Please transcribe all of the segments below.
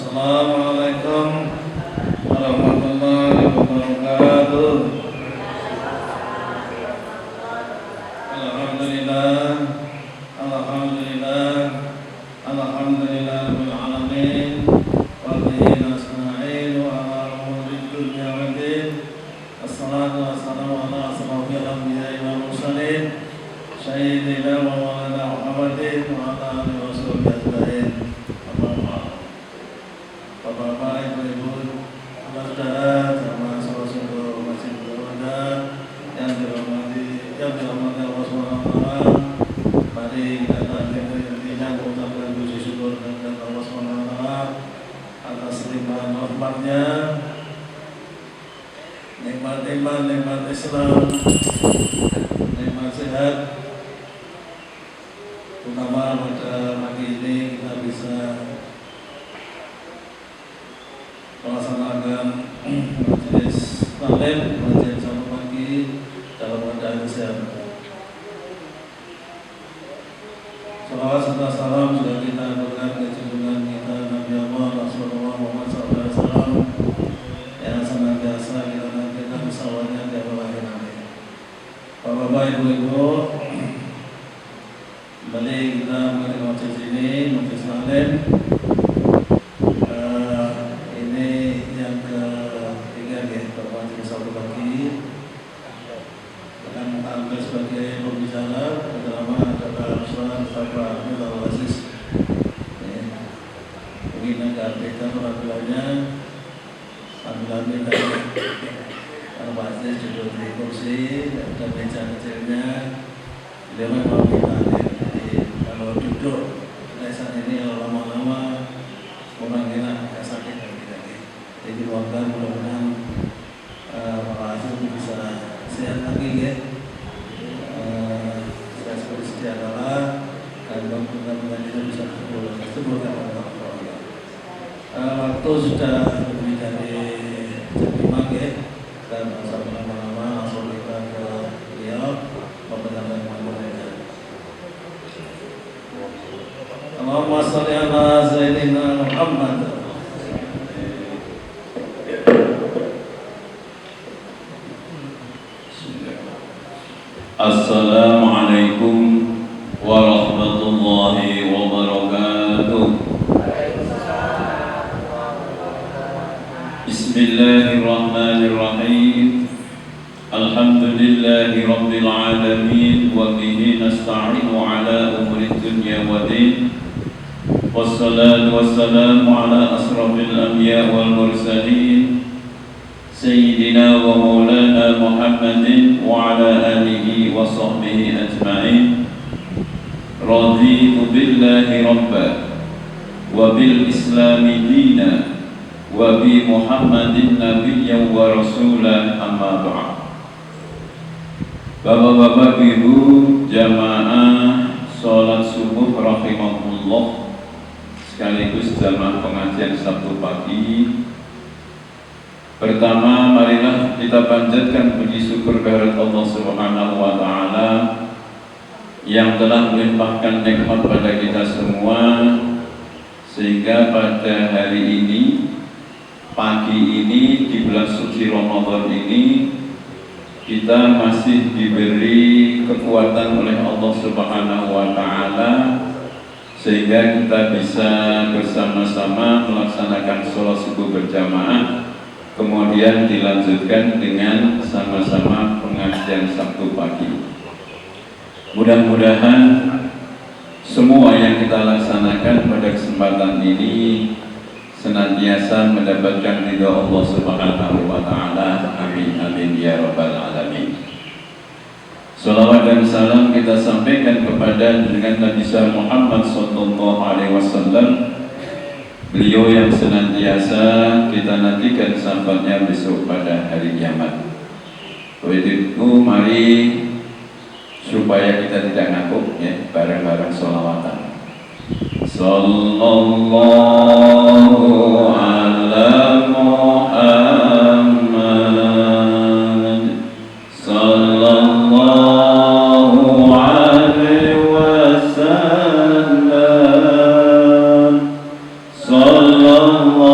Assalamualaikum warahmatullahi wabarakatuh. Alhamdulillah, alhamdulillah, alhamdulillah rabbil alamin. Wa bihi nasta'in ala umuri dunya waddin. Assalatu wassalamu ala asrofil anbiya'i wal mursalin sayyidina wa maulana Muhammadin wa ala alihi wa sahbihi ajma'in. Bapak-bapak, ibu-ibu, saudara, jamaah saudara masjid berada yang dirahmati Allah Subhanahu wa taala. Mari kita intinya mengucapkan puji syukur kepada Allah Subhanahu wa taala atas limpahan rahmat-Nya, nikmat iman, nikmat Islam, nikmat sehat. Terutama pada pagi ini kita bisa melaksanakan majelis taklim majelis satu pagi dalam keadaan sehat. Salawat serta salam juga kita berikan ke junjungan kita Nabi Allah Rasulullah Muhammad SAW yang senantiasa kita nantikan bersawanya di awal akhir nanti. Bapak-bapak, ibu-ibu, kembali kita mengenai majelis ini, majelis taklim. Sebagai pembicara bersama Bapak Ustaz Bapak Abdul Aziz. Mungkin agar kita perhatiannya sambil dan Pak Aziz duduk di kursi dan meja kecilnya. Beliau memang kita jadi kalau duduk saat ini lama-lama orang enak agak sakit lagi. Jadi doakan mudah-mudahan Pak Aziz bisa sehat lagi ya. Seperti adalah dan mudah-mudahan kita bisa sebutkan waktu sudah lebih dari jam 5 ya, dan sampai lama-lama langsung kita ke beliau memperkenalkan kepada. Allahumma sholli ala sayyidina Muhammad. Assalamualaikum warahmatullahi wabarakatuh. Bismillahirrahmanirrahim. Alhamdulillahi rabbil alamin wa bihi nasta'inu ala umuri dunya waddin. Wassalatu wassalamu ala asrafil anbiya wal mursalin Sayyidina wa maulana Muhammadin wa ala alihi wa sahbihi ajma'in. Raditu billahi rabba wa bil islami dina wa bi Muhammadin nabiyyan wa rasulan, amma ba'd. Bapak-bapak, ibu, jamaah salat subuh rahimahullah, sekaligus jamaah pengajian Sabtu pagi. Pertama, marilah kita panjatkan puji syukur kehadirat Allah Subhanahu wa taala yang telah melimpahkan nikmat pada kita semua, sehingga pada hari ini, pagi ini, di bulan suci Ramadan ini, kita masih diberi kekuatan oleh Allah Subhanahu wa taala sehingga kita bisa bersama-sama melaksanakan sholat subuh berjamaah. Kemudian dilanjutkan dengan sama-sama pengajian Sabtu pagi. Mudah-mudahan semua yang kita laksanakan pada kesempatan ini senantiasa mendapatkan ridha Allah Subhanahu wa taala. Amin amin ya rabbal alamin. Salawat dan salam kita sampaikan kepada dengan Nabi Muhammad sallallahu alaihi wasallam. Beliau yang senantiasa kita nantikan sahabatnya besok pada hari kiamat. Itu mari supaya kita tidak ngantuk ya, bareng-bareng sholawatan. Sallallahu ala Muhammad, sallallahu alaihi wasallam, sallallahu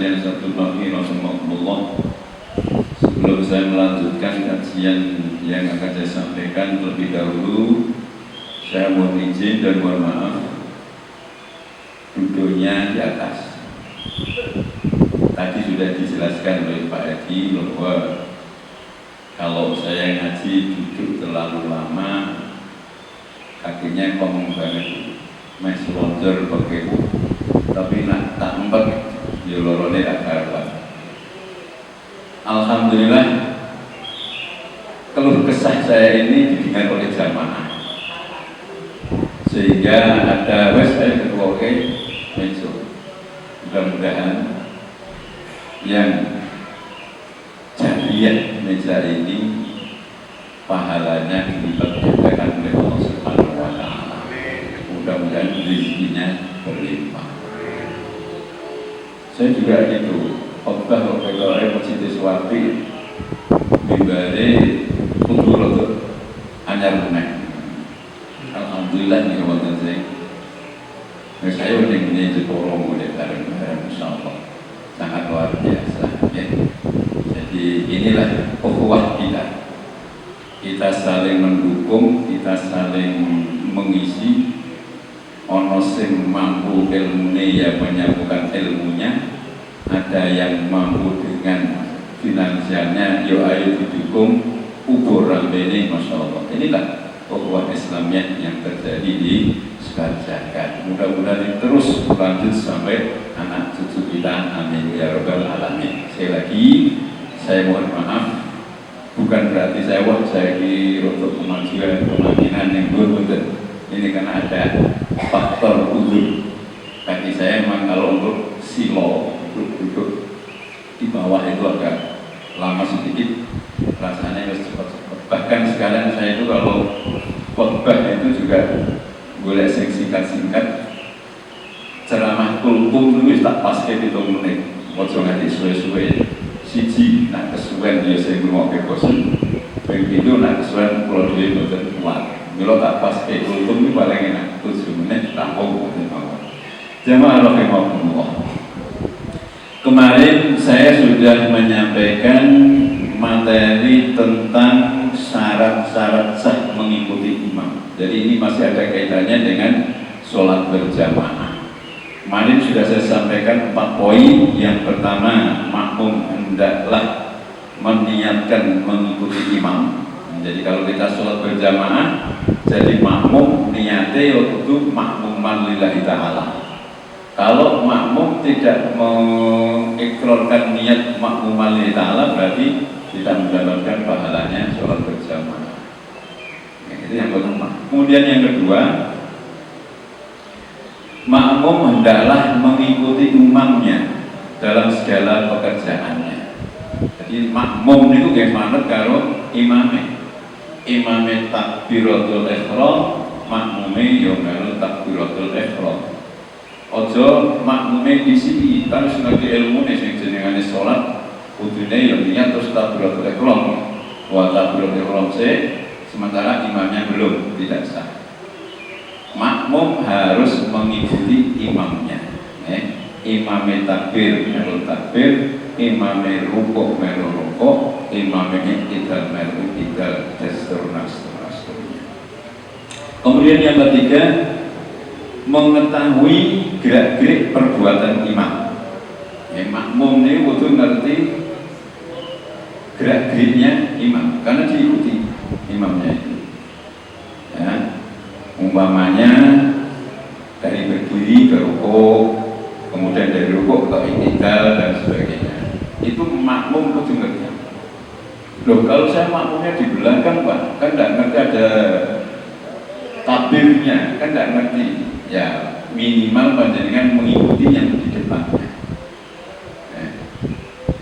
sekalian satu lagi rahimakumullah. Sebelum saya melanjutkan kajian yang akan saya sampaikan terlebih dahulu, saya mohon izin dan mohon maaf duduknya di atas. Tadi sudah dijelaskan oleh Pak Edi bahwa kalau saya ngaji duduk terlalu lama, kakinya komong banget, masih lonjor pakai tapi nak tak empat, ya lorone tak karuan. Alhamdulillah, keluh kesah saya ini didengar oleh jamaah, sehingga ada saya ketua meja. Mudah-mudahan yang jadian meja ini pahalanya dilipat gandakan oleh Allah Subhanahu wa Ta'ala. Mudah-mudahan rezekinya berlimpah. Saya juga gitu. Khotbah PKR Masjid Suwati mimbare kudu rada anyar meneh. Alhamdulillah nih wonten sing wis ayo ning ngene Jeporo mulai bareng-bareng insyaallah. Sangat luar biasa ya. Jadi inilah ukhuwah kita. Kita saling mendukung, kita saling mengisi. Ono sing mampu ilmune ya menyambungkan ilmunya, ada yang mampu dengan finansialnya, yo ayo didukung ubur rambene masyaallah. Inilah ukhuwah Islamiyah yang terjadi di Sekarjakan. Mudah-mudahan terus berlanjut sampai anak cucu kita, amin ya rabbal alamin. Sekali lagi saya mohon maaf, bukan berarti saya untuk kemajuan kemakinan yang berbeda. Ini karena ada faktor uzur. Kaki saya memang kalau untuk silo, untuk duduk di bawah itu agak lama sedikit, rasanya harus cepat-cepat. Bahkan sekarang saya itu kalau khotbah itu juga boleh singkat-singkat, ceramah kulkum itu tak pas ke 7 menit, ojo nganti suwe-suwe. Siji nak kesuwen dia saya ngomong bosen, begitu nak kesuwen pulau dhewe mboten kuat. Milo tak pas ke kulkum itu paling enak 7 menit tampung mboten mawon. Jamaah rahimahumullah. Kemarin saya sudah menyampaikan materi tentang syarat-syarat sah mengikuti imam. Jadi ini masih ada kaitannya dengan sholat berjamaah. Kemarin sudah saya sampaikan 4 poin. Yang pertama, makmum hendaklah meniatkan mengikuti imam. Jadi kalau kita sholat berjamaah, jadi makmum niatnya itu makmuman lillahi ta'ala. Kalau makmum tidak mengikrarkan niat makmuman lillahi ta'ala, berarti tidak mendapatkan pahalanya sholat berjamaah. Itu yang pertama. Kemudian yang kedua, makmum hendaklah mengikuti imamnya dalam segala pekerjaannya. Jadi makmum itu gimana kalau imamnya takbiratul ihram, makmume yo melu takbiratul ihram. Ojo makmume di sini kan ngerti ilmune sing jenengane salat, kudune yo niat terus takbiratul ihram. Wa takbiratul ihram sementara imamnya belum, tidak sah. Makmum harus mengikuti imamnya. Imamnya takbir melu takbir, imamnya rukuk melu rukuk, imamnya iktidal melu iktidal, dan seterusnya. Kemudian yang ketiga, mengetahui gerak-gerik perbuatan imam. Makmum ini butuh ngerti gerak-geriknya imam karena diikuti imamnya itu. Ya, umpamanya dari berdiri ke rukuk, kemudian dari rukuk ke iktidal dan sebagainya, itu makmum kudu ngerti. Loh, kalau saya makmumnya di belakang Pak, kan tidak ngerti ada takbirnya, kan tidak ngerti. Ya minimal panjenengan mengikuti yang di depannya.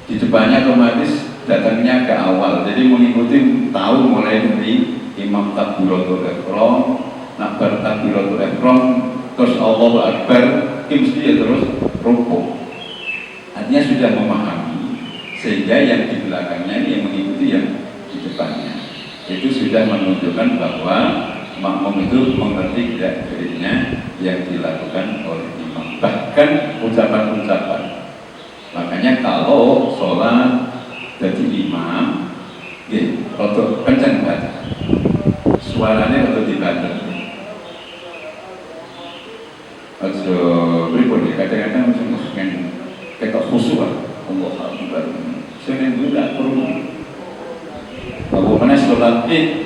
Di depannya otomatis datangnya ke awal, jadi mengikuti tahu mulai dari imam takbiratul ihram, nak bertakbiratul ihram terus Allahu Akbar, mesti ya terus rukuk. Artinya sudah memahami, sehingga yang di belakangnya ini yang mengikuti yang di depannya. Itu sudah menunjukkan bahwa makmum itu mengerti gerak-geriknya yang dilakukan oleh imam. Bahkan ucapan-ucapan. Makanya Makanya kalau sholat jadi imam, untuk kencang baca, suaranya untuk dibantu. Aja berikut kadang-kadang kan ketok khusyuk Allah Akbar. Sering juga perlu. Kalau mana sholat id,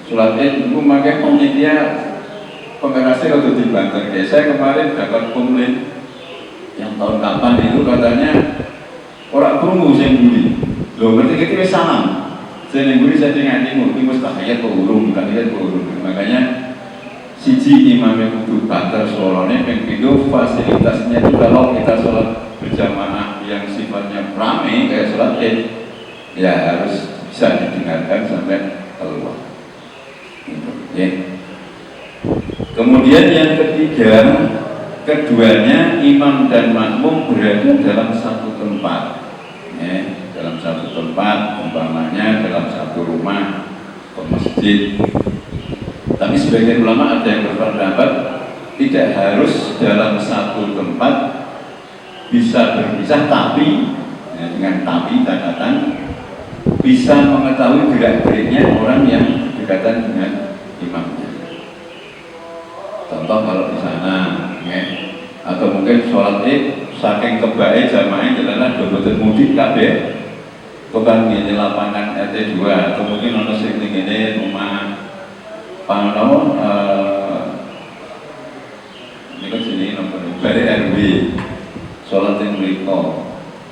sholat id itu makai panitia pengerasnya untuk dibantu. Saya kemarin dapat komplain yang tahun kapan itu katanya orang perlu saya buli. Loh berarti kita salam. Saya buli saya tinggal di mungkin mustahil urung, makanya siji imam yang kudu banter suaranya, yang kedua fasilitasnya itu kalau kita sholat berjamaah yang sifatnya ramai kayak sholat id, ya harus bisa didengarkan sampai keluar. Gitu, ya. Kemudian yang ketiga, keduanya imam dan makmum berada dalam satu tempat, ya, dalam satu tempat, umpamanya dalam satu rumah atau masjid. Tapi sebagian ulama ada yang berpendapat tidak harus dalam satu tempat, bisa berpisah, tapi ya, dengan tapi catatan bisa mengetahui gerak-geriknya orang yang berdekatan dengan imamnya. Contoh kalau di sana, ya, atau mungkin sholat id saking kebaik jamaah adalah doboten mudik kabeh, bukan di lapangan RT2 atau mungkin ono sing ngene rumah Pano, ini kan sini nomor dari RW, sholat yang mereka,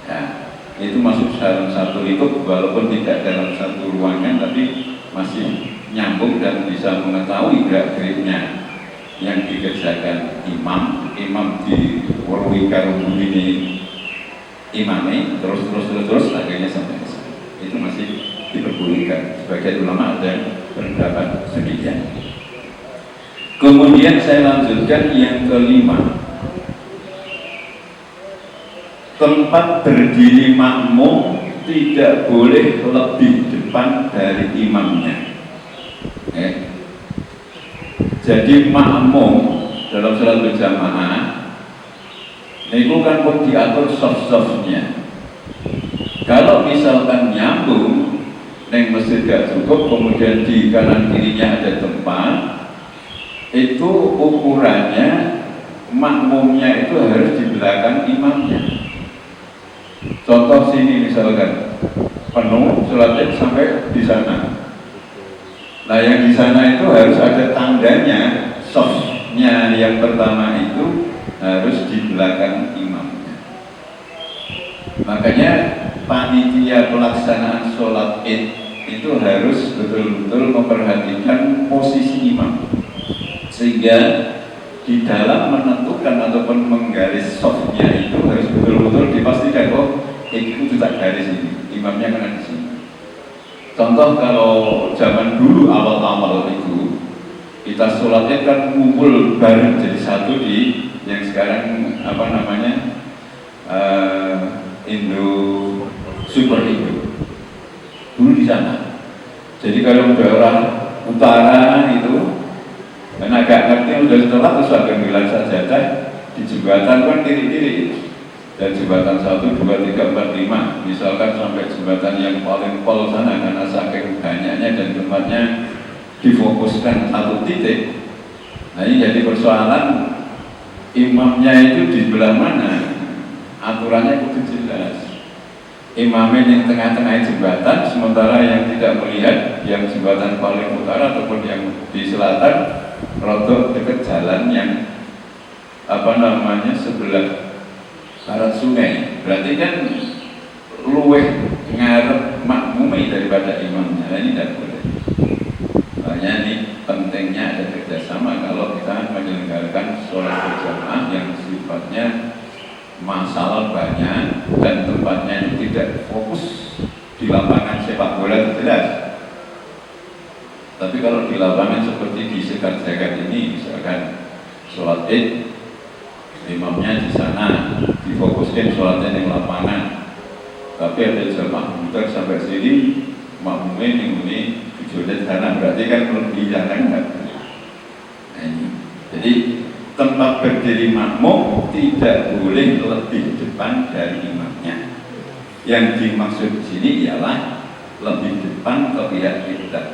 ya, itu masuk dalam satu lingkup walaupun tidak dalam satu ruangan, tapi masih nyambung dan bisa mengetahui gerak-geriknya yang dikerjakan imam di warwi karung ini imamnya terus akhirnya sampai ke sana. Itu masih diperbolehkan. Sebagian ulama ada yang berpendapat demikian. Kemudian saya lanjutkan yang kelima, tempat berdiri makmum tidak boleh lebih depan dari imamnya. Jadi makmum dalam sholat berjamaah itu kan pun diatur soft-softnya. Kalau misalkan nyambung neng masjid gak cukup, kemudian di kanan kirinya ada tempat, itu ukurannya makmumnya itu harus di belakang imamnya. Contoh sini misalkan penuh sholat sampai di sana. Nah yang di sana itu harus ada tandanya, softnya yang pertama itu harus di belakang imamnya. Makanya panitia pelaksanaan sholat id itu harus betul-betul memperhatikan posisi imam, sehingga di dalam menentukan ataupun menggaris softnya itu harus betul-betul dipastikan, oh itu tak garis ini, imamnya kena di sini. Contoh kalau zaman dulu awal-awal itu kita sholat id kan ngumpul bareng jadi satu di yang sekarang apa namanya Super Indo dulu di sana. Jadi kalau daerah utara itu dan agak ngerti udah setelah terus akan bilang sajadah di jembatan kan kiri-kiri dan jembatan 1, 2, 3, 4, 5 misalkan sampai jembatan yang paling pol sana karena saking banyaknya dan tempatnya difokuskan satu titik. Nah ini jadi persoalan imamnya itu di belah mana, aturannya itu jelas. Imamnya yang tengah-tengah jembatan, sementara yang tidak melihat yang jembatan paling utara ataupun yang di selatan rodok dekat jalan yang apa namanya sebelah barat sungai. Berarti kan luweh ngarep makmumi daripada imamnya. Nah, ini tidak boleh. Makanya ini pentingnya ada kerjasama kalau kita menyelenggarakan sholat berjamaah yang sifatnya masalah banyak dan tempatnya itu tidak fokus di lapangan sepak bola itu jelas. Tapi kalau di lapangan seperti di sekat-sekat ini, misalkan sholat id, imamnya di sana, difokuskan sholatnya di lapangan. Tapi ada jamaah muter sampai sini, makmumnya ini tujuannya di sana, berarti kan lebih jangan. Nah, ini. Jadi tempat berdiri makmum tidak boleh lebih depan dari imamnya. Yang dimaksud di sini ialah lebih depan ke pihak kiblat.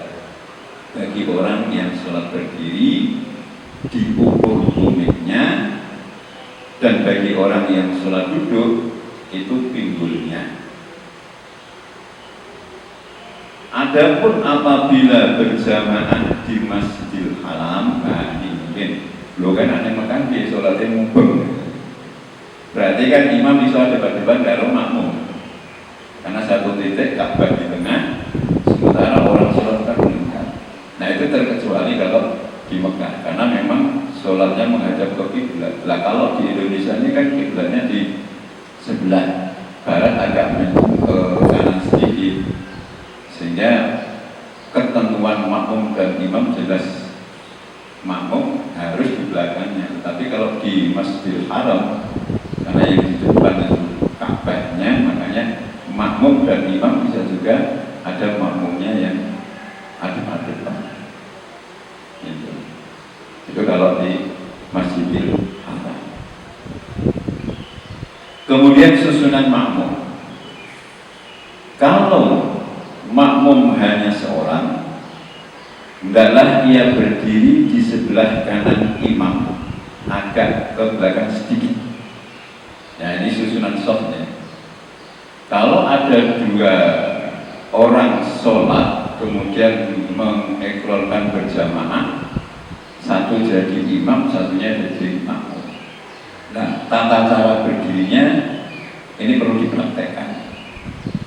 Bagi orang yang sholat berdiri diukur tumitnya, dan bagi orang yang sholat duduk itu pinggulnya. Adapun apabila berjamaah di Masjidil Haram, nah ini mungkin lo kan ada makan di sholatnya mubeng. Berarti kan imam bisa depan-depan karo makmum, karena satu titik Ka'bah di tengah, sementara orang sholat kan meningkat. Nah itu terkecuali kalau di Mekah, karena memang sholatnya menghadap ke kiblat. Lah kalau di Indonesia ini kan kiblatnya di sebelah barat, agak mendung ke kanan sedikit, sehingga ketentuan makmum dan imam jelas makmum harus di belakangnya. Tapi kalau di Masjidil Haram, karena yang di depan itu Ka'bahnya, makanya makmum dan imam bisa juga ada makmumnya yang ada depan. Itu kalau di Masjidil Haram. Kemudian susunan makmum. Kalau makmum hanya seorang, hendaklah ia berdiri di sebelah kanan imam, agak ke belakang sedikit. Nah ini susunan softnya. Kalau ada dua orang sholat kemudian mengikrarkan berjamaah, satu jadi imam, satunya jadi makmum. Nah tata cara berdirinya ini perlu dipraktekkan.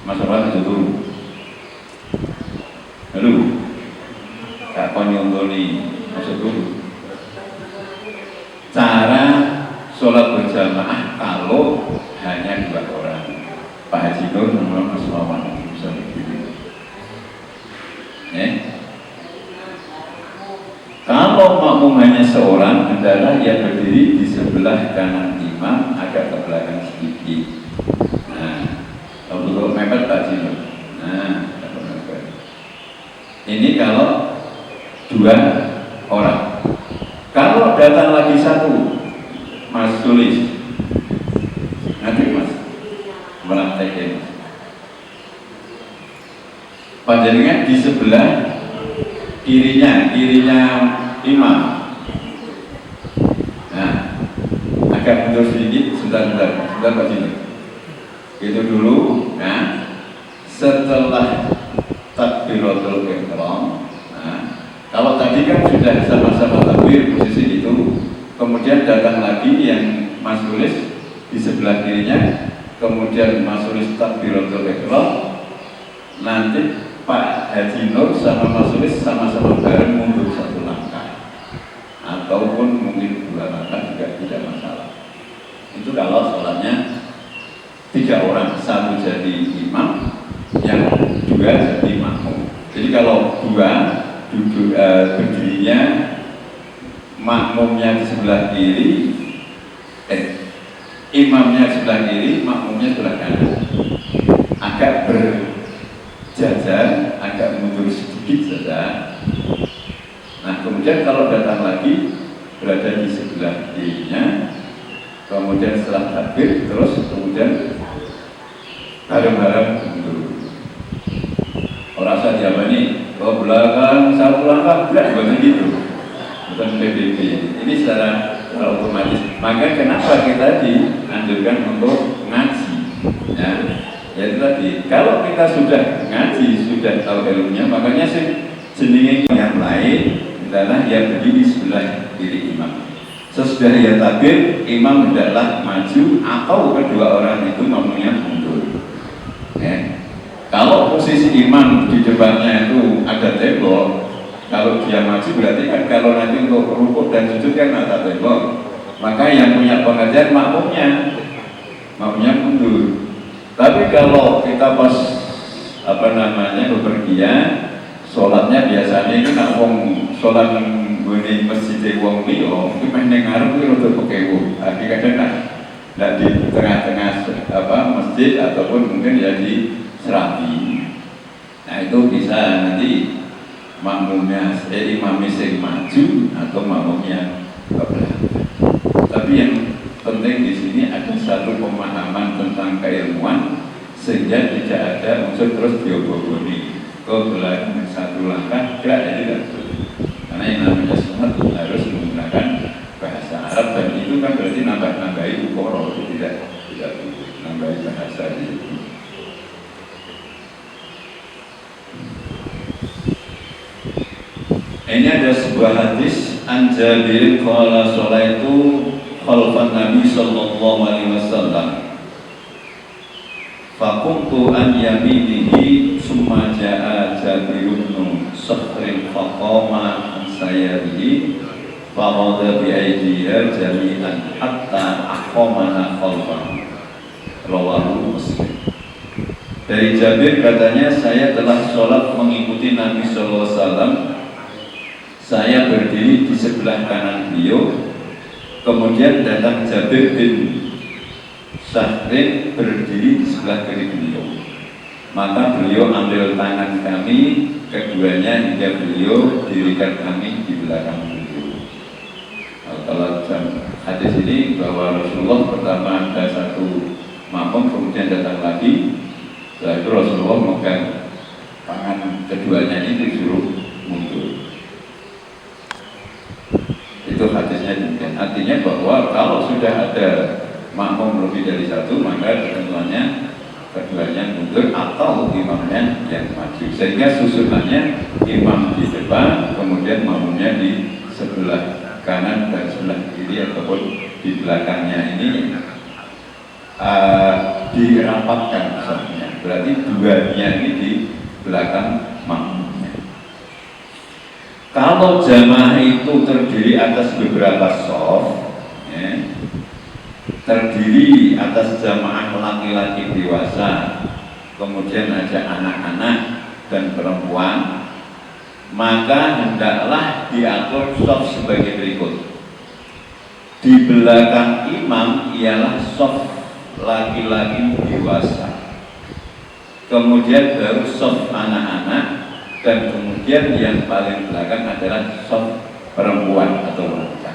Mas Orhan itu dulu. Lalu Kak Konyongoni maksud dulu cara sholat berjamaah kalau hanya dua orang. Pak Haji Nur sama Mas Wawan bisa berdiri. Kalau makmum hanya seorang, hendaklah ia berdiri di sebelah kanan imam, agak ke belakang sedikit. Nah, kalau mepet Pak Haji Nur. Nah, ini kalau dua orang. Kalau datang lagi satu, Mas tulis. Nanti Mas melaktekin. Panjenengan di sebelah kirinya imam. Nah, agak mundur sedikit, sebentar Pak Jino. Itu dulu. Nah, setelah takbiratul ihram. Nah, kalau tadi kan sudah sama-sama takbir posisi itu, kemudian datang lagi yang Mas tulis di sebelah kirinya, kemudian Mas tulis takbiratul ihram. Nanti Pak Haji Nur sama Mas tulis sama-sama bareng mundur satu langkah, ataupun mungkin dua langkah juga tidak masalah. Itu kalau sholatnya tiga orang, satu jadi imam, yang dua jadi makmum. Jadi kalau dua duduk berdirinya, makmumnya di sebelah kiri, imamnya di sebelah kiri, makmumnya sebelah kanan, agak berjajar, agak mundur sedikit saja. Nah kemudian kalau datang lagi berada di sebelah kirinya, kemudian setelah takbir terus kemudian bareng-bareng mundur. Orang saja ini ke belakang satu langkah, bukan gitu, bukan PBB. Ini secara otomatis. Maka kenapa kita dianjurkan untuk ngaji? Ya itu tadi. Kalau kita sudah ngaji, sudah tahu ilmunya, makanya sih jenenge yang lain adalah yang berdiri di sebelah kiri imam. Sesudah ia takbir, imam hendaklah maju atau kedua orang itu makmumnya mundur. Kalau posisi imam di depannya itu ada tembok, kalau dia maju berarti kan kalau nanti untuk rukuk dan sujud kan ada tembok, maka yang punya pengajian makmumnya mundur. Tapi kalau kita pas bepergian, sholatnya biasanya ini nak wong sholat di masjid wong liya, itu main ngarep itu untuk pekewu. Kadang-kadang tidak di tengah-tengah masjid ataupun mungkin ya di serapi. Nah itu bisa nanti makmumnya imamnya sing maju atau makmumnya ke belakang. sehingga tidak ada unsur terus diobong-obongi ke belakang satu langkah tidak boleh. Karena yang namanya sunat harus menggunakan bahasa Arab, dan itu kan berarti nambahi ukoro, tidak boleh nambahi bahasa itu. Ini ada sebuah hadis an Jabir qala sholaitu khalfan Nabi sallallahu alaihi wasallam faqumtu an yaminihi summa jaa Jabir bin Sakhrin faqama an sayarihi farada bi aydiha jami'an hatta aqamana khalfahu. Rawahu Muslim. Dari Jabir katanya, saya telah sholat mengikuti Nabi sallallahu alaihi wasallam. Saya berdiri di sebelah kanan beliau, kemudian datang Jabir bin Sakhrin berdiri di sebelah kiri beliau. Maka beliau ambil tangan kami keduanya hingga beliau dirikan kami di belakang beliau. Kalau hadis ini bahwa Rasulullah pertama ada satu makmum, kemudian datang lagi, setelah itu Rasulullah memegang tangan keduanya ini disuruh mundur. Itu hadisnya demikian. Artinya bahwa kalau sudah ada makmum lebih dari satu, maka ketentuannya keduanya mundur atau imamnya yang maju, sehingga susunannya imam di depan, kemudian makmumnya di sebelah kanan dan sebelah kiri ataupun di belakangnya ini dirapatkan misalnya. Berarti duanya ini di belakang makmum. Kalau jamaah itu terdiri atas beberapa shaf, ya, terdiri atas jamaah laki-laki dewasa, kemudian ada anak-anak dan perempuan, maka hendaklah diatur shaf sebagai berikut. Di belakang imam ialah shaf laki-laki dewasa, kemudian baru shaf anak-anak, dan kemudian yang paling belakang adalah shaf perempuan atau wanita.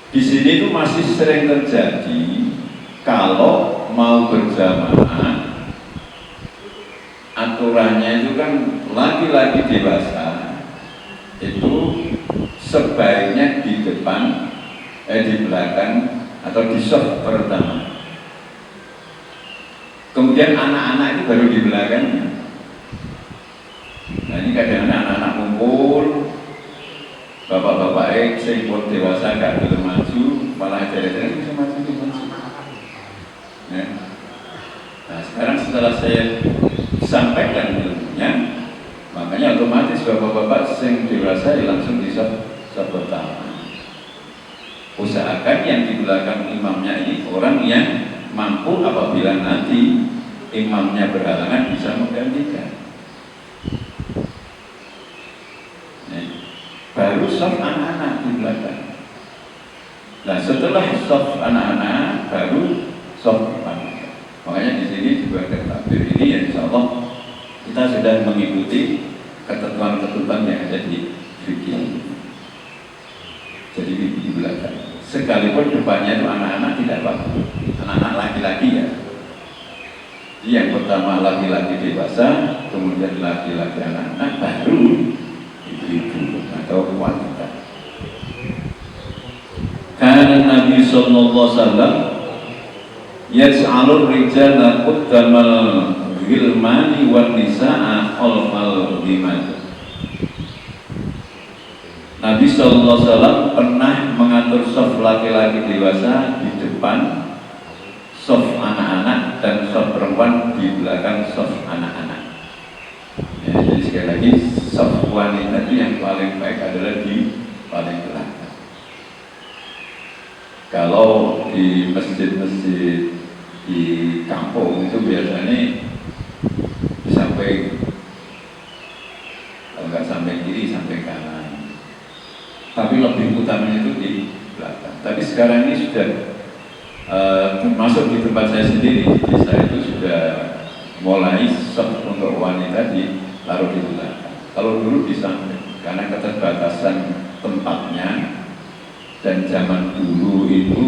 Di sini itu masih sering terjadi kalau mau berjamaah, aturannya itu kan laki-laki dewasa itu sebaiknya di depan, di belakang atau di shaf pertama. Kemudian anak-anak itu baru di belakangnya. Nah ini kadang-kadang anak-anak kumpul, bapak-bapak sing pun dewasa gak belum maju, malah jadi-jadi bisa maju. Ya. Nah sekarang setelah saya sampaikan ilmunya, makanya otomatis bapak-bapak sing dewasa langsung di shaf pertama. Usahakan yang di belakang imamnya ini orang yang mampu apabila nanti imamnya berhalangan bisa menggantikan. Baru shaf anak-anak di belakang. Nah setelah shaf anak-anak baru shaf imam. Makanya di sini juga takbir ini ya insya Allah kita sudah mengikuti ketentuan-ketentuan yang ada di fikih. Jadi di belakang. Sekalipun depannya itu anak-anak tidak apa-apa, anak-anak laki-laki ya. Jadi yang pertama laki-laki dewasa, kemudian laki-laki anak-anak, baru ibu-ibu atau wanita. Karena Nabi sallallahu alaihi wasallam yaj'alur rijala quddamal ghilmani wan nisaa khalfal ghimad. Nabi sallallahu alaihi wasallam pernah mengatur shaf laki-laki dewasa di depan, shaf anak-anak, dan shaf perempuan di belakang shaf anak-anak. Ya, jadi sekali lagi shaf wanita itu yang paling baik adalah di paling belakang. Kalau di masjid-masjid di kampung itu biasanya sampai, kalau nggak sampai kiri sampai kanan. Tapi lebih utamanya itu di belakang. Tapi sekarang ini sudah termasuk di tempat saya sendiri, di desa itu sudah mulai shaf untuk wanita ditaruh di belakang. Kalau dulu di samping, karena keterbatasan tempatnya dan zaman dulu itu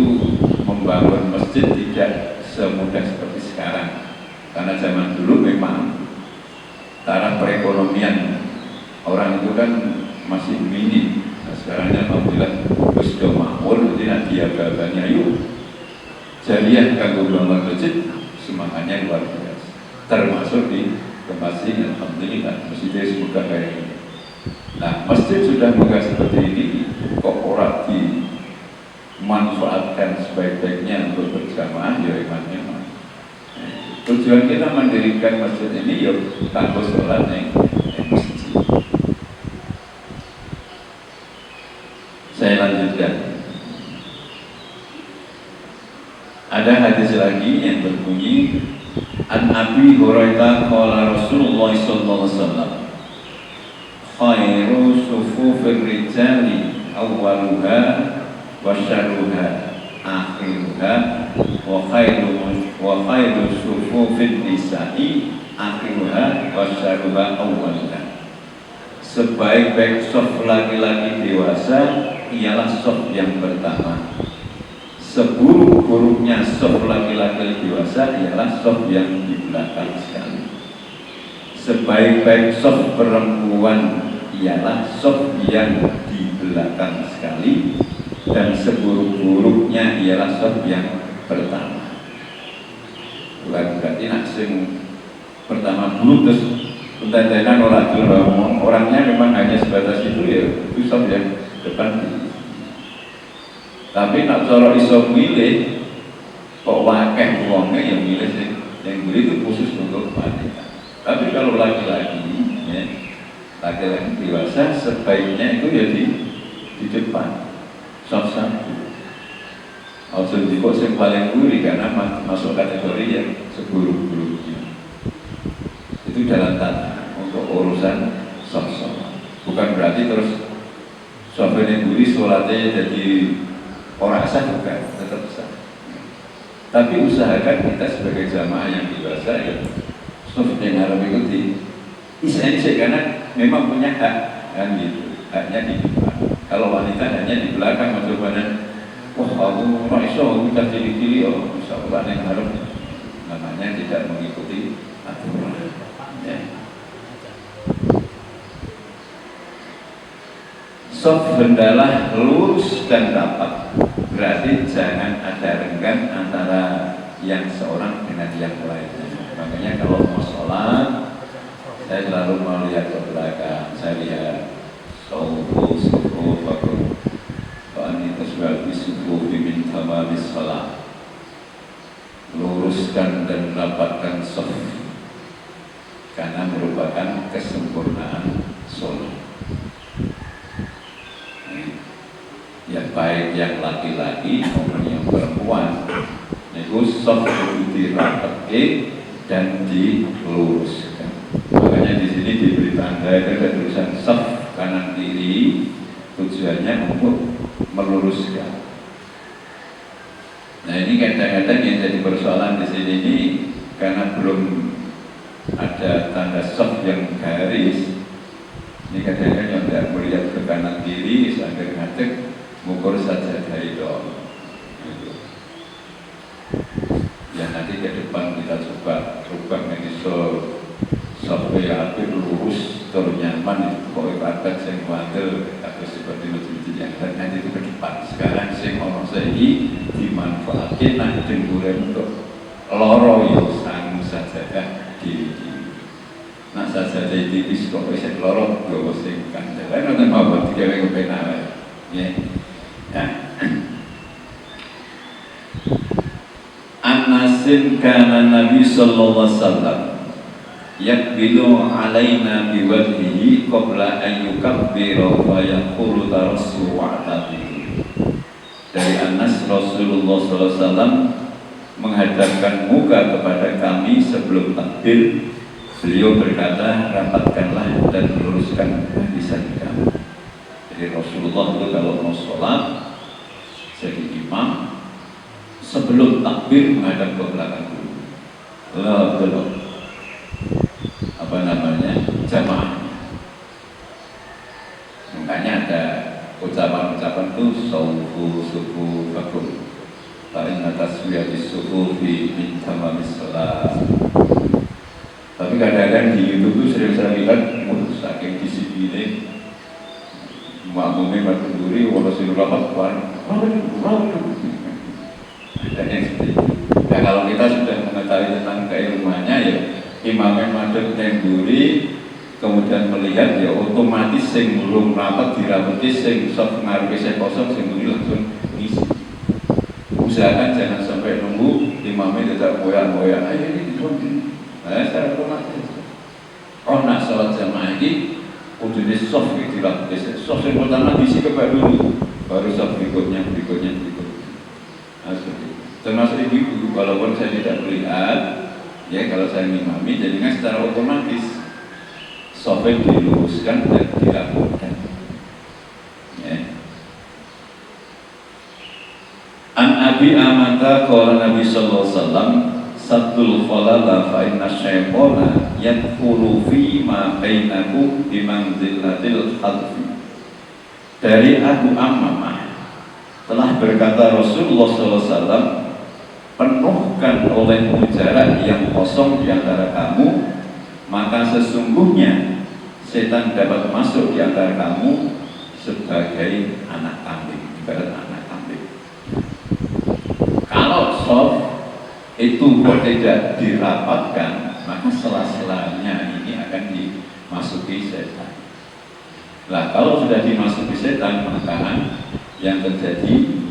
membangun masjid tidak semudah seperti sekarang. Karena zaman dulu memang taraf perekonomian orang itu kan masih minim. Nah, sekarang alhamdulillah sudah makmur, jadi nanti agak-agaknya yuk jariah kanggo bangun masjid semangatnya luar biasa. Termasuk di tempat ini, alhamdulillah masjidnya semoga kayak ini. Nah, masjid sudah megah seperti ini, kok orang dimanfaatkan sebaik-baiknya untuk berjamaah, ya imannya. Tujuan kita mendirikan masjid ini, ya kanggo sholat yang masjid. Saya lanjutkan. Ada hadis lagi yang berbunyi, An Abi Hurairah qala Rasulullah sallallahu alaihi wasallam, khairu sufufir rijali awwaluha wa syarruha akhiruha wa khairu sufufin nisa'i akhiruha wa syarruha awwaluha. Sebaik-baik saf laki-laki dewasa ialah saf yang pertama. Seburuk-buruknya saf laki-laki dewasa ialah saf yang di belakang sekali. Sebaik-baik saf perempuan ialah saf yang di belakang sekali, dan seburuk-buruknya ialah saf yang pertama. Bukan berarti nak sing pertama buruk terus pentandakan orangnya memang hanya sebatas itu, ya itu saf yang depan. Tapi nak cara iso milih, kok wakeh wongnya yang milih sih, yang milih itu khusus untuk wanita. Tapi kalau laki-laki, ya, laki-laki dewasa sebaiknya itu ya di depan, saf satu. Maksud kok yang paling gurih karena masuk kategori yang seburuk-buruknya. Itu dalam tanda untuk urusan saf-saf. Bukan berarti terus saf yang gurih sholatnya jadi orang sah, bukan, tetap sah. Tapi usahakan kita sebagai jamaah yang dewasa, ya saf yang harus ikuti. Ini karena memang punya hak, kan gitu. Haknya di depan. Kalau wanita hanya di belakang, macam-macam. Wah, aku raiso, kita ciri-ciri, oh, bisa orang yang harus namanya tidak mengikuti aturan. Ya. Saf hendaklah lurus dan rapat. Berarti jangan ada renggang antara yang seorang dengan yang lainnya. Makanya kalau mau sholat, saya selalu melihat ke belakang. Saya lihat sufu bagus. Ini tersurat di sufu diminta habis sholat. Luruskan dan rapatkan saf, karena merupakan kesempurnaan sholat. Ya baik yang laki-laki maupun yang perempuan, itu saf itu dirapatkan dan diluruskan. Makanya di sini diberi tanda itu ada tulisan saf kanan kiri, tujuannya untuk meluruskan. Nah ini kadang-kadang yang jadi persoalan di sini ini karena belum ada tanda saf yang garis. Ini kadang-kadang yang tidak melihat ke kanan kiri sambil ngadeg mengukur saja dari doang. Ya nanti ke depan kita coba sampai akhir lurus ternyaman, pokoknya kata saya khawatir atau seperti masjid yang lain nanti itu ke depan. Sekarang saya ngomong saya ini dimanfaatkan nanti dengkuran untuk loro yo sang saja di nah saja di tipis kok bisa loro gue sing kandelan atau mau buat tiga minggu penal ya. An-Nasin kana Nabi sallallahu alaihi wasallam yakbilu alaina biwajhihi qabla an yukabbira wa yaqulu tarassu wa'tatihi. Dari Anas, Rasulullah sallallahu alaihi wasallam menghadapkan muka kepada kami sebelum takbir. Beliau berkata, rapatkanlah dan luruskan barisan kami. Jadi Rasulullah itu kalau mau sholat jadi imam, sebelum takbir menghadap ke belakang dulu. Belum apa namanya jamaahnya. Makanya ada ucapan-ucapan itu sufu bagus. Paling atas taswiyatis sufufi min tamamis shalah. Tapi kadang-kadang di YouTube tuh sering saya lihat saking disiplin makmumnya berduri walau silulah kuat bedanya seperti itu. Nah kalau kita sudah mengetahui tentang keilmuannya ya imamnya madhep tenduri kemudian melihat ya otomatis sing belum rapat dirapati sing sok ngarepe sing kosong sing muni langsung ngisi. Usahakan jangan sampai nunggu imamnya tidak goyang-goyang ayo ini dituan. Nah secara otomatis nak sholat jamaah ini ujungnya soft dilakukan. Soft yang pertama diisi kepada dulu baru soft berikutnya. Nah, termasuk ibu walaupun saya tidak melihat ya kalau saya ngimami jadinya secara otomatis software diluruskan dan dilakukan ya. An Abi Amata qala Nabi sallallahu alaihi wasallam satul khalala fa inna syaitana yadkhulu fi ma bainakum bi manzilatil hadfi. Dari Abu Amamah telah berkata Rasulullah SAW, penuhkan oleh jarak yang kosong di antara kamu, maka sesungguhnya setan dapat masuk di antara kamu sebagai anak kambing, ibarat anak kambing. Kalau soft itu tidak dirapatkan, maka sela-selanya ini akan dimasuki setan. Nah, kalau sudah dimasuki setan, maka yang terjadi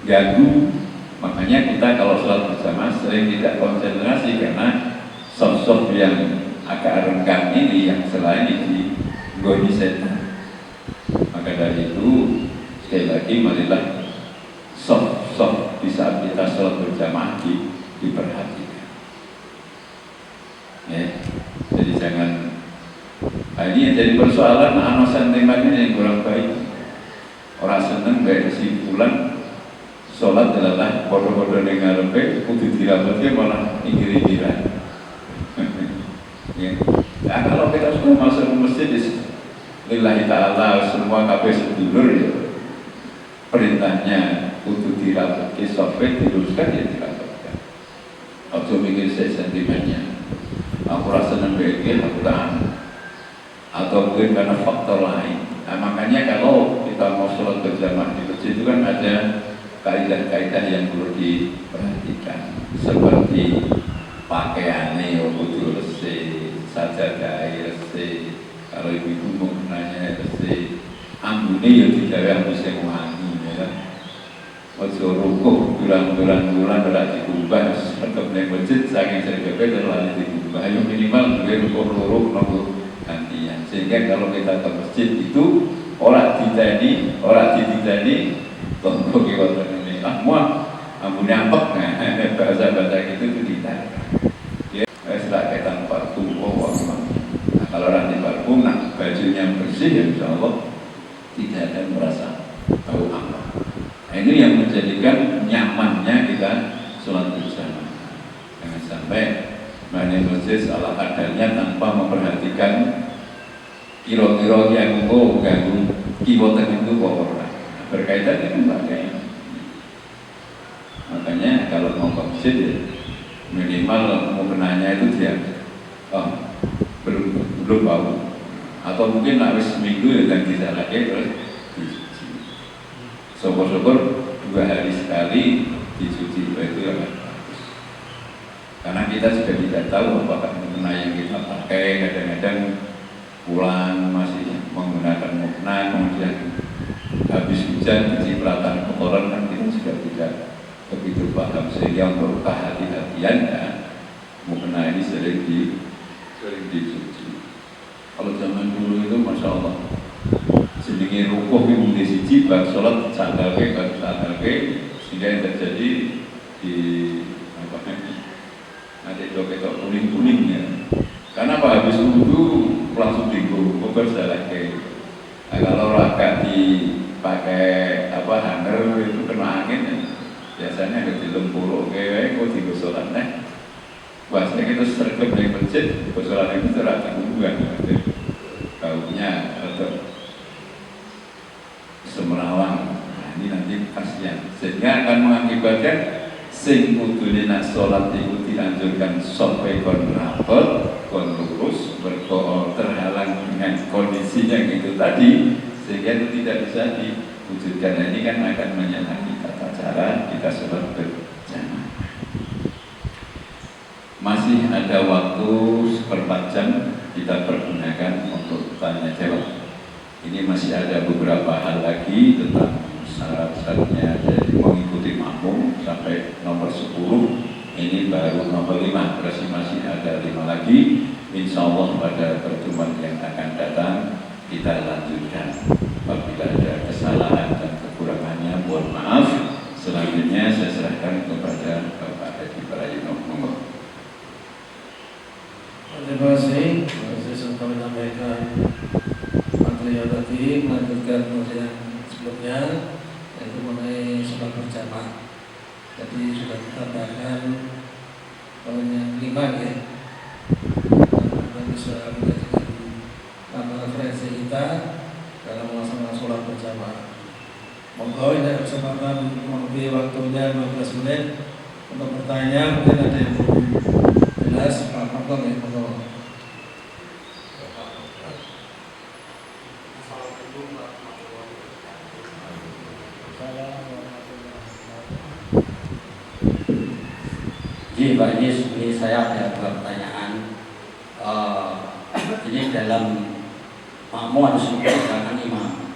ganggu. Makanya kita kalau sholat bersama sering tidak konsentrasi karena soft-soft yang agak renggang ini yang selain digoni setan. Maka dari itu sekali lagi marilah soft-soft di saat kita sholat berjamaah diperhatikan. Ya, jadi jangan. Nah, ini jadi persoalan anak sentimennya yang kurang baik. Orang seneng baik kesimpulan sholat adalah bodoh-bodoh dengan ngarepe kudu dirapatnya malah ingkir-ingkiran. Ya. Nah, kalau kita sudah masuk ke masjid lillahi ta'ala semua kabeh sedulur ya perintahnya kudu dirapatke software diluruskan ya dirapatkan. Ojo mikir saya sentimennya aku rasa seneng baik aku tahan atau mungkin karena faktor lain. Nah, makanya kalau kita mau sholat berjamaah di masjid itu kan ada kaidah-kaidah yang perlu diperhatikan seperti pakaiannya kudu resik, sajadah resik, kalau ibu-ibu mau nanya resik, ambune ya digawe ambu sing wangi ya. Ojo rukuh bulan-bulan ora dikumbah tetep ning masjid saking sregep terlalu dikumbah. Ayo minimal duwe rukuh loro nopo gantian. Sehingga kalau kita ke masjid itu orang ditani tonggo ki wonten ini muah ampun nyampek nah bahasa gitu ditani ya wis tak ketan parfum nah, kalau nanti parfum nah bajunya bersih ya insyaallah tidak ada merasa bau apa. Nah, ini yang menjadikan nyamannya kita sholat bersama. Jangan sampai main masjid salah kadarnya tanpa memperhatikan kira-kira yang ganggu kiwoten itu kok orang berkaitan dengan pakaian. Makanya kalau mau ke masjid ya, minimal mau kenanya itu dia belum bau atau mungkin habis seminggu ya ganti lagi terus dicuci. Syukur-syukur 2 hari sekali dicuci itu ya bagus. Karena kita juga tidak tahu apakah mukena yang kita pakai kadang-kadang pulang masih menggunakan mukena kemudian habis hujan kecipratan kotoran kan kita juga tidak begitu paham sehingga untuk kehati-hatian ya mukena ini sering dicuci. Kalau zaman dulu itu masya Allah sedikit rukuh di mungkin siji bang sholat sandalke sehingga yang terjadi di apa ini ada doketok kuning-kuningnya karena apa habis wudhu langsung digoreng bersalahke. Nah, kalau agak dipakai hanger itu kena angin ya. Biasanya ada di lempur kok digosolan bahasanya kita sergap dari masjid gosolan itu terhadap hubungan baunya atau semerawang. Nah, ini nanti kasihan sehingga akan mengakibatkan sing kudune nak sholat iku dianjurkan sampai kon rapet, kon lurus, mergo terhalang dengan kondisi yang itu tadi, sehingga itu tidak bisa diwujudkan. Nah, ini kan akan menyalahi tata cara kita sholat berjamaah. Masih ada waktu seperempat jam kita pergunakan untuk tanya jawab. Ini masih ada beberapa hal lagi tentang syarat-syaratnya dari mengikuti makmum sampai nomor 10. Ini baru nomor 5, berarti masih ada 5 lagi. Insya Allah pada pertemuan yang akan datang kita lanjutkan. Apabila ada kesalahan dan kekurangannya, mohon maaf. Selanjutnya saya serahkan kepada Bapak Haji Prayitno. Terima kasih. Saya kami sampaikan materi tadi melanjutkan materi yang sebelumnya, yaitu mengenai sholat berjamaah. Jadi sudah kita bahkan poin yang 5 ya, dan bisa menjadikan referensi kita dalam melaksanakan sholat berjamaah. Monggo ini ada kesempatan melebihi waktunya 15 menit untuk bertanya. Mungkin ada yang belum jelas, Pak Pakong ya, monggo. Jadi Pak, ini saya ada dua pertanyaan. Ini dalam makmum harus menggunakan imam,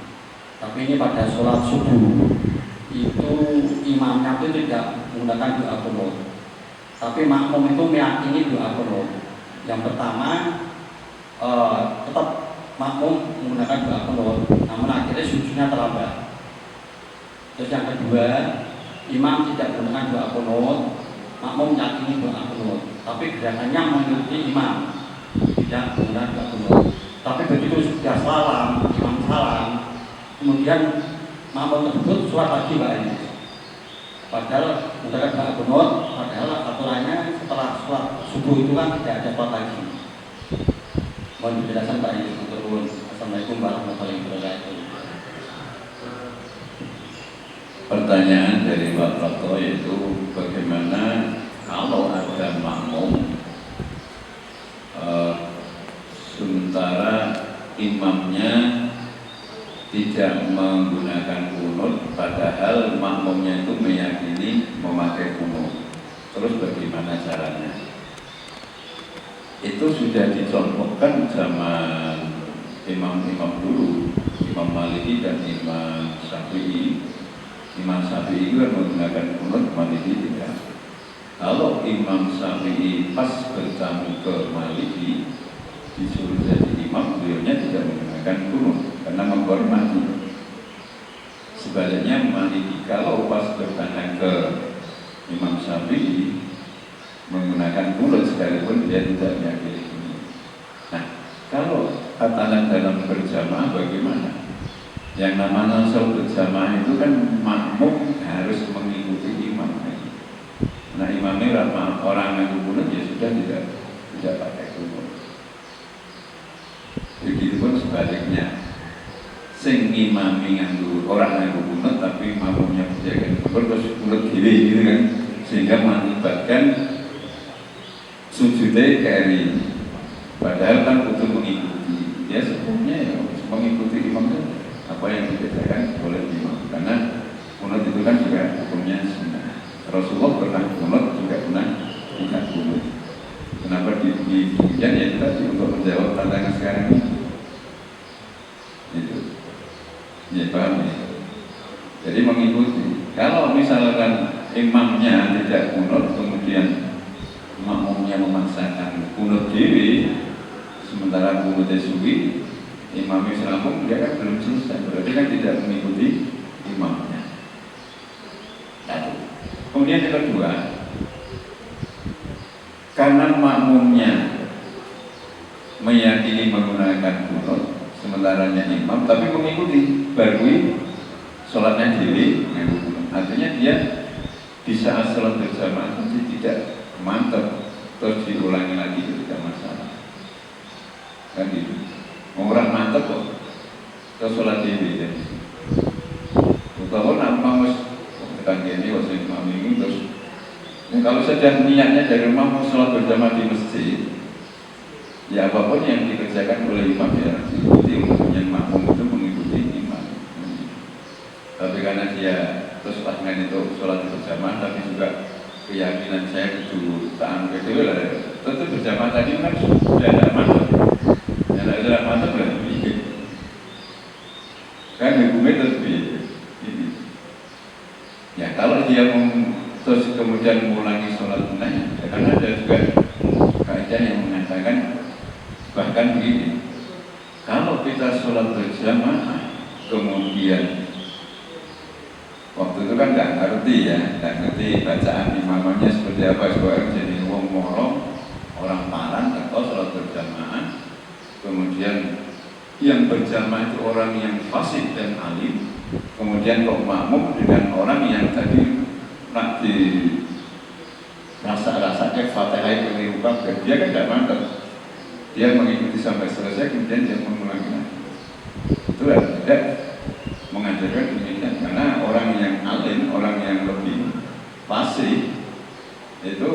tapi ini pada sholat subuh itu imamnya itu tidak menggunakan doa qunut, tapi makmum itu meyakini doa qunut. Yang pertama tetap makmum menggunakan doa qunut, namun akhirnya sujudnya terlambat. Terus yang kedua, imam tidak menggunakan doa qunut, makmum yakini doa qunut, tapi gerakannya mengikuti imam, tidak menggunakan doa qunut. Tapi begitu sudah salam, imam salam, kemudian makmum tersebut sholat lagi Pak ini. Padahal menggunakan doa qunut, padahal aturannya setelah sholat subuh itu kan tidak ada sholat lagi. Mohon penjelasan Pak ini. Assalamualaikum warahmatullahi wabarakatuh. Pertanyaan dari Pak Prato yaitu bagaimana kalau ada makmum sementara imamnya tidak menggunakan qunut, padahal makmumnya itu meyakini memakai qunut. Terus bagaimana caranya? Itu sudah dicontohkan zaman imam-imam dulu, Imam Maliki dan Imam Syafi'i. Imam Syafi'i itu menggunakan qunut, Maliki tidak. Kalau Imam Syafi'i pas bertamu ke Maliki disuruh jadi imam, beliaunya tidak menggunakan qunut karena menghormati. Sebaliknya Maliki kalau pas bertanya ke Imam Syafi'i menggunakan qunut sekalipun dia tidak meyakini ini. Nah, kalau tatanan dalam berjamaah bagaimana? Yang namanya sholat berjamaah itu kan makmum harus mengikuti imam. Nah, imamnya orang yang qunut ya sudah tidak pakai qunut. Begitupun sebaliknya, sing imami nganggo orang nganggo qunut tapi makmumnya menjaga qunut dhewe gitu kan, sehingga mengakibatkan sujudnya keri. Padahal kan butuh mengikuti. Ya sebenarnya ya mengikuti imam saja. Apa yang dikerjakan oleh imam, karena qunut itu kan juga hukumnya sunnah. Rasulullah pernah qunut, juga pernah tidak qunut. Kenapa demikian? Ya itu tadi untuk menjawab tantangan sekarang ini. Itu, ya paham ya. Jadi mengikuti. Kalau misalkan imamnya tidak qunut, kemudian makmumnya memaksakan qunut diri, sementara qunutnya suwi, imamnya selampung, dia kan belum selesai, berarti kan tidak mengikuti imamnya. Kemudian yang kedua, karena makmumnya meyakini menggunakan qunut, sementaranya imam tapi mengikuti, baru sholatnya diri dengan qunut. Artinya dia di saat sholat berjamaah nanti tidak mantap, terus diulangi lagi itu tidak masalah. Kan gitu. Orang mantap kok, terus sholat diri ya. Kalau nak mau tekan ini waktu imam ini terus Kalau saja niatnya dari rumah mau sholat berjamaah di masjid, ya apapun yang dikerjakan oleh imam ya diikuti, yang makmum itu mengikuti imam. Tapi karena dia terus pasmen itu sholat berjamaah, tapi juga keyakinan saya itu tahan kedua lah, tentu berjamaah tadi kan sudah ada mantap, ya tidak mantap lah, kan hukumnya terus ini. Ya kalau dia terus kemudian mengulangi sholat sunnahnya, karena ada juga kaidah yang mengatakan bahkan begini, kalau kita sholat berjamaah kemudian waktu itu kan nggak ngerti bacaan imamnya seperti apa, sebuah jadi wong molong orang parang atau sholat berjamaah, kemudian yang berjamaah itu orang yang fasih dan alim, kemudian kok makmum dengan orang yang tadi nak di rasa-rasanya Fatihah itu mengubah, dia kan tidak mantap, dia mengikuti sampai selesai kemudian dia mengulangi lagi. Itu tidak mengajarkan demikian, karena orang yang alim, orang yang lebih fasih itu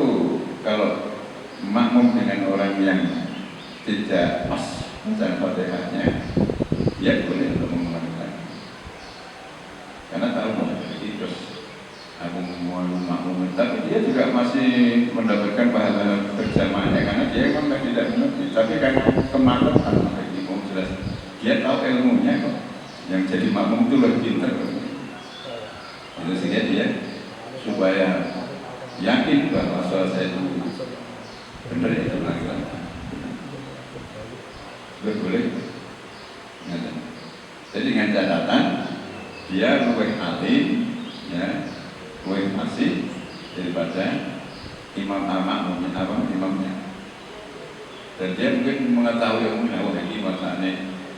kalau makmum dengan orang yang tidak pas bacaan Fatihahnya, dia boleh untuk mengulangi lagi, karena tahu bahwa terus aku mau makmum, tapi dia juga masih mendapatkan pahala berjamaahnya karena dia memang tidak mengerti, tapi kan kematangan bagi imam jelas dia tahu ilmunya kok. Yang jadi makmum itu lebih pintar itu sehingga dia supaya yakin bahwa sholat saya itu benar, itu lagi boleh. Jadi dengan catatan dia lebih alim, ya, lebih fasih daripada imamnya, dan dia mungkin mengetahui ilmunya. Oh ini masalahnya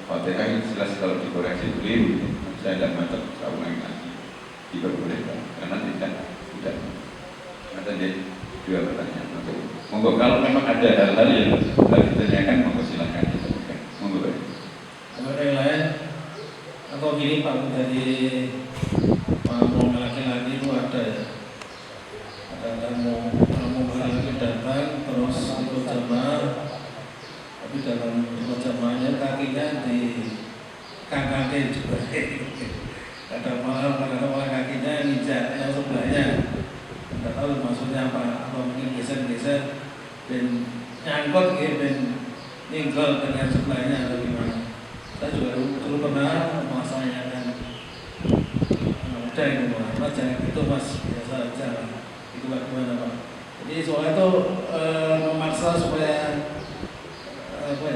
Fatihah ini jelas kalau dikoreksi keliru, saya tidak mantap, saya ulangi lagi, diperbolehkan karena tidak. Ada dia dua pertanyaan. Monggo kalau memang ada hal-hal yang harus ditanyakan, monggo silakan. Monggo. Ada yang lain? Atau gini Pak, dari tamu laki-laki itu ada ya? Ada tamu laki-laki datang terus ikut jamaah, tapi dalam ikut jamaahnya kakinya di kaki juga. Kadang malah kakinya nginjak yang sebelahnya. Tidak tahu maksudnya apa? Atau mungkin geser-geser dan nyangkut gitu dan ninggal dengan sebelahnya atau gimana? Saya juga dulu pernah melaksanakan udah itu mas, jangan itu mas, biasa aja itu bagaimana Pak? Jadi soalnya itu memaksa supaya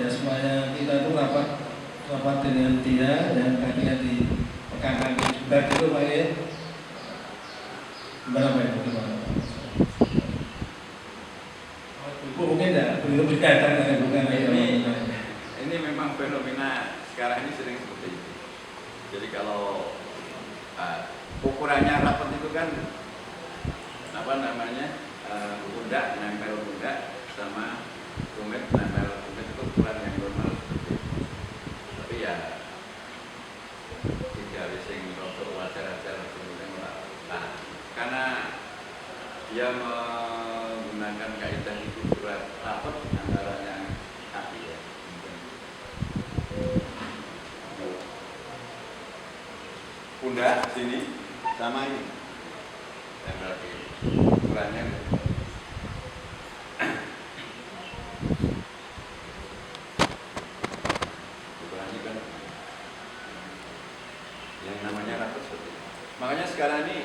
supaya kita itu rapat dengan dia dan kakinya di pegang kaki juga gitu Pak ya. Gimana Pak? Gimana? Ibu mungkin tidak belum berkaitan dengan bukan ini memang fenomena sekarang ini sering seperti itu. Jadi kalau ukurannya rapat itu kan pundak nempel pundak sama tumit nempel tumit, itu ukuran yang normal seperti itu. Tapi ya tidak bising rotor wajar-wajar karena dia menggunakan kaidah itu surat rapat antaranya kaki ya. Pundak sini sama ini dan berarti ukurannya kan yang namanya rapat seperti itu. Makanya sekarang ini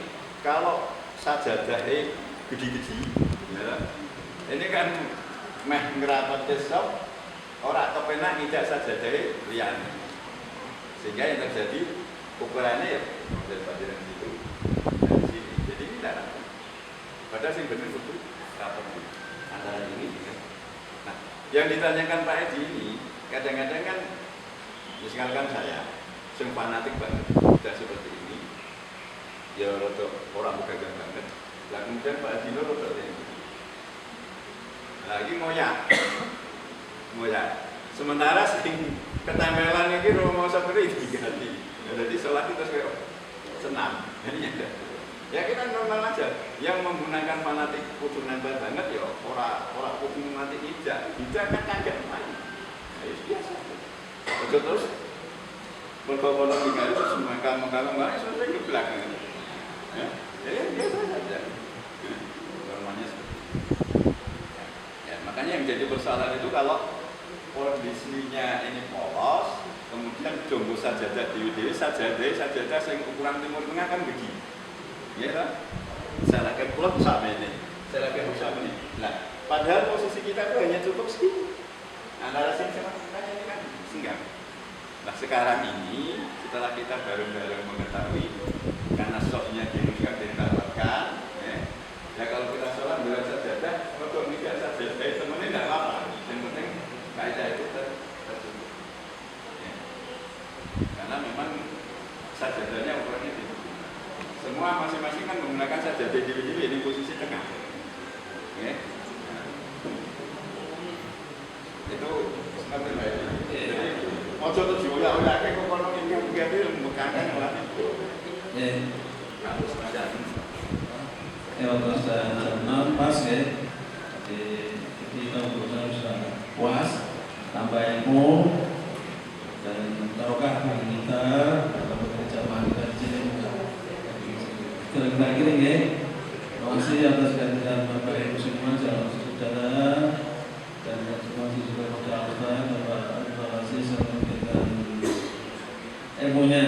kalau sajadah gede-gede ya, ini kan meh ngerapat besok orang kepenak tidak sajadah lian, sehingga yang terjadi ukurannya ya dari situ dan sini, jadi tidak rapat. Padahal sih benar itu rapat antara ini dengan. Nah, yang ditanyakan Pak Edi ini kadang-kadang kan, misalkan saya, sing fanatik banget, sudah seperti ini, ya orang pegang banget. Lah kemudian Pak Edi lo ini, lagi moyak. Sementara sing ketempelan ini mau seperti diganti. Jadi sholat itu kayak senam, ini ada. Ya kita normal aja. Yang menggunakan fanatik kudu nempel banget ya orang kudu fanatik hijab kan kaget main. Ya biasa. Ojo terus berkobolong di kali terus makam selesai ke belakang. Ya, biasa saja. Normalnya seperti itu. Ya, makanya yang jadi persoalan itu kalau kondisinya ini polos, kemudian jombo sajadah dewi sajadah yang ukuran timur tengah kan begini, ya kan? Saya akan pulang sama ini, Nah, padahal posisi kita itu hanya cukup segini. Antara sini sama ini kan singkat. Nah sekarang ini setelah kita bareng-bareng mengetahui karena softnya juga didapatkan, ya kalau kita sholat bela sajadah, kalau tidak sajadah temennya tidak apa-apa. Yang penting kaidah itu tertutup. Ya. Karena memang sajadahnya ukurannya itu. Semua masing-masing kan menggunakan sajadah dewi-dewi ini posisi tengah. Ya. Nah. Itu seperti itu. Jadi ojo tuh dioyak-oyak kok kono iki ganti mbekakan lah. Harus ada. Terus jam pas ya. Jadi kita sudah puas, tambah ilmu dan barokah bagi kita dalam bekerja kita di sini. Terima kasih ya. Terima kasih atas kehadiran Bapak Ibu semua, saudara dan semua siswa pada Bapak Aziz yang memberikan ilmunya.